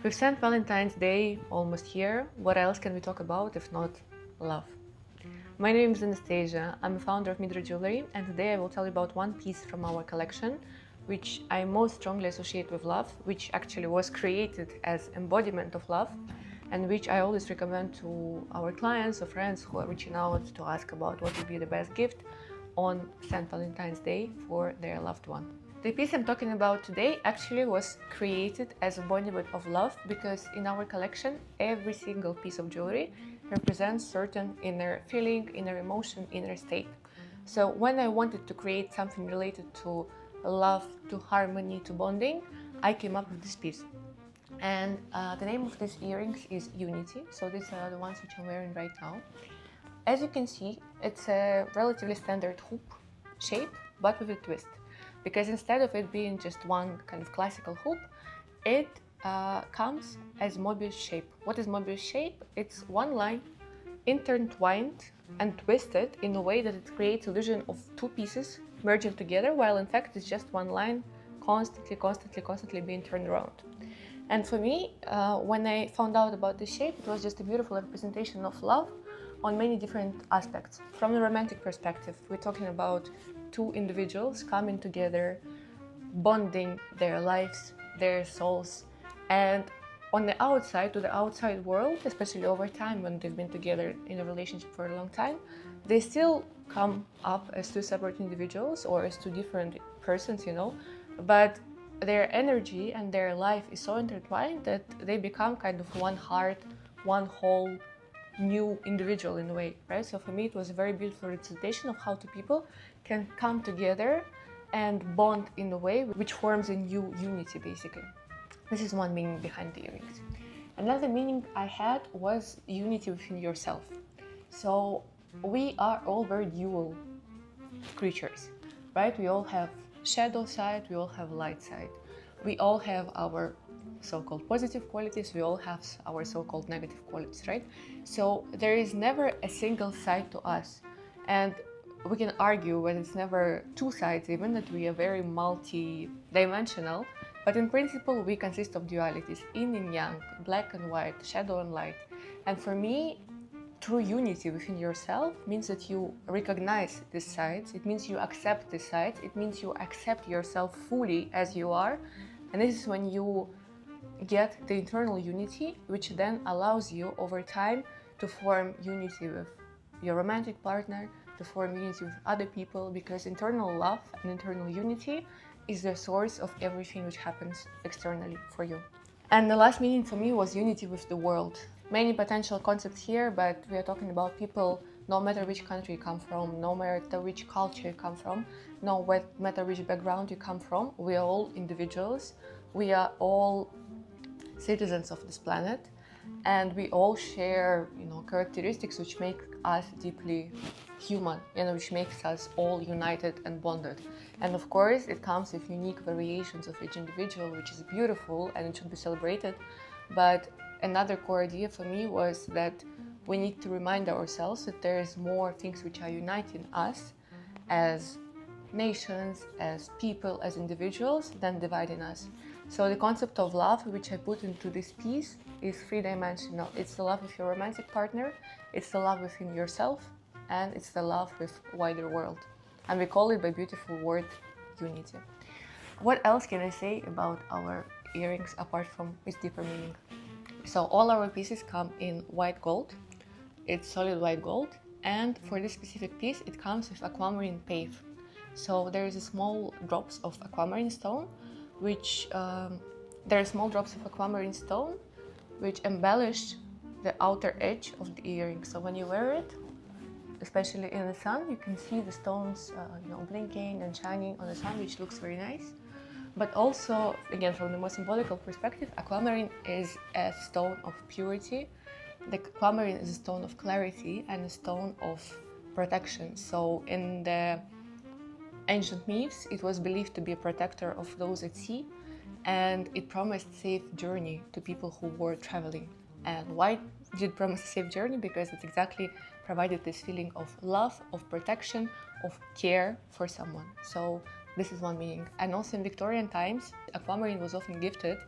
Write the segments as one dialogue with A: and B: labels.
A: With St. Valentine's Day almost here, what else can we talk about if not love? My name is Anastasia, I'm a founder of Midra Jewelry, and today I will tell you about one piece from our collection which I most strongly associate with love, which actually was created as embodiment of love, and which I always recommend to our clients or friends who are reaching out to ask about what would be the best gift on St. Valentine's Day for their loved one. The piece I'm talking about today actually was created as a embodiment of love because in our collection, every single piece of jewelry represents certain inner feeling, inner emotion, inner state. So when I wanted to create something related to love, to harmony, to bonding, I came up with this piece. And the name of these earrings is Unity. So these are the ones which I'm wearing right now. As you can see, it's a relatively standard hoop shape, but with a twist. Because instead of it being just one kind of classical hoop, it comes as Mobius shape. What is Mobius shape? It's one line intertwined and twisted in a way that it creates illusion of two pieces merging together, while in fact it's just one line constantly being turned around. And for me, when I found out about this shape, it was just a beautiful representation of love on many different aspects. From the romantic perspective, we're talking about two individuals coming together, bonding their lives, their souls, and on the outside, to the outside world, especially over time when they've been together in a relationship for a long time, they still come up as two separate individuals or as two different persons, but their energy and their life is so intertwined that they become kind of one heart, one whole new individual in a way, right? So for me, it was a very beautiful representation of how two people can come together and bond in a way which forms a new unity, basically. This is one meaning behind the earrings. Another meaning I had was unity within yourself. So we are all very dual creatures, right? We all have shadow side, we all have light side. We all have our so-called positive qualities, we all have our so-called negative qualities, right? So there is never a single side to us. And we can argue that it's never two sides even, that we are very multi-dimensional, but in principle we consist of dualities, yin and yang, black and white, shadow and light. And for me, true unity within yourself means that you recognize these sides, it means you accept these sides, it means you accept yourself fully as you are. And this is when you get the internal unity, which then allows you over time to form unity with your romantic partner, to form unity with other people, because internal love and internal unity is the source of everything which happens externally for you. And the last meaning for me was unity with the world. Many potential concepts here, but we are talking about people, no matter which country you come from, no matter which culture you come from, no matter which background you come from, we are all individuals, we are all citizens of this planet, and we all share, characteristics which make us deeply human, which makes us all united and bonded. And of course, it comes with unique variations of each individual, which is beautiful and it should be celebrated. But another core idea for me was that we need to remind ourselves that there is more things which are uniting us as nations, as people, as individuals, than dividing us. So the concept of love, which I put into this piece, is three-dimensional. It's the love with your romantic partner, it's the love within yourself, and it's the love with wider world. And we call it by beautiful word, unity. What else can I say about our earrings apart from its deeper meaning? So all our pieces come in white gold. It's solid white gold. And for this specific piece, it comes with aquamarine pave. So there is a small drops of aquamarine stone, which embellish the outer edge of the earring. So when you wear it, especially in the sun, you can see the stones, blinking and shining on the sun, which looks very nice. But also, again, from the more symbolical perspective, aquamarine is a stone of purity. The aquamarine is a stone of clarity and a stone of protection. So in the ancient myths, it was believed to be a protector of those at sea, and it promised safe journey to people who were traveling. And why did it promise a safe journey? Because it exactly provided this feeling of love, of protection, of care for someone. So this is one meaning. And also in Victorian times, aquamarine was often gifted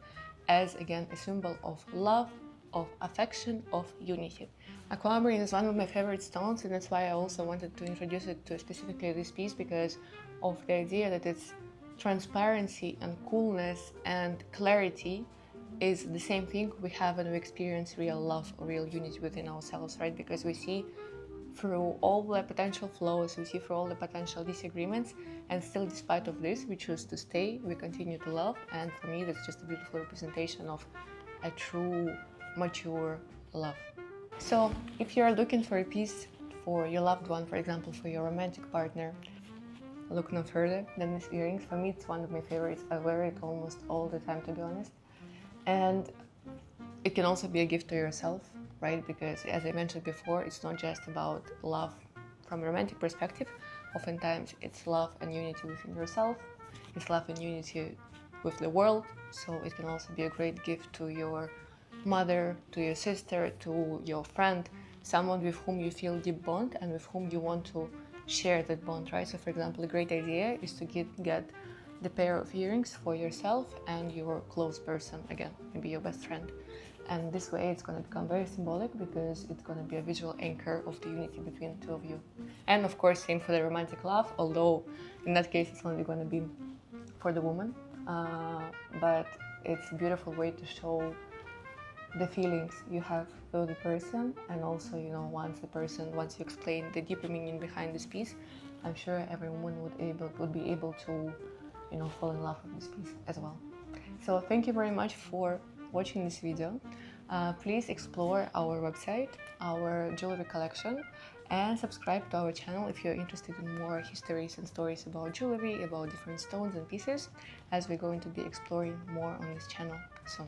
A: as again a symbol of love, of affection, of unity. Aquamarine is one of my favorite stones, and that's why I also wanted to introduce it to specifically this piece, because of the idea that its transparency and coolness and clarity is the same thing we have when we experience real love or real unity within ourselves, right? Because we see through all the potential flaws, we see through all the potential disagreements, and still despite of this, we choose to stay, we continue to love, and for me that's just a beautiful representation of a true, mature love. So if you're looking for a piece for your loved one, for example, for your romantic partner, look no further than these earrings. For me, it's one of my favorites. I wear it almost all the time, to be honest. And it can also be a gift to yourself, right? Because as I mentioned before, it's not just about love from a romantic perspective. Oftentimes it's love and unity within yourself. It's love and unity with the world. So it can also be a great gift to your mother, to your sister, to your friend, someone with whom you feel deep bond and with whom you want to share that bond, right? So for example, a great idea is to get the pair of earrings for yourself and your close person, again, maybe your best friend. And this way it's going to become very symbolic, because it's going to be a visual anchor of the unity between the two of you. And of course, same for the romantic love, although in that case it's only going to be for the woman. But it's a beautiful way to show the feelings you have for the person, and also, you know, once you explain the deeper meaning behind this piece, I'm sure every woman would be able to, you know, fall in love with this piece as well. So thank you very much for watching this video. Please explore our website, our jewelry collection, and subscribe to our channel if you're interested in more histories and stories about jewelry, about different stones and pieces, as we're going to be exploring more on this channel soon.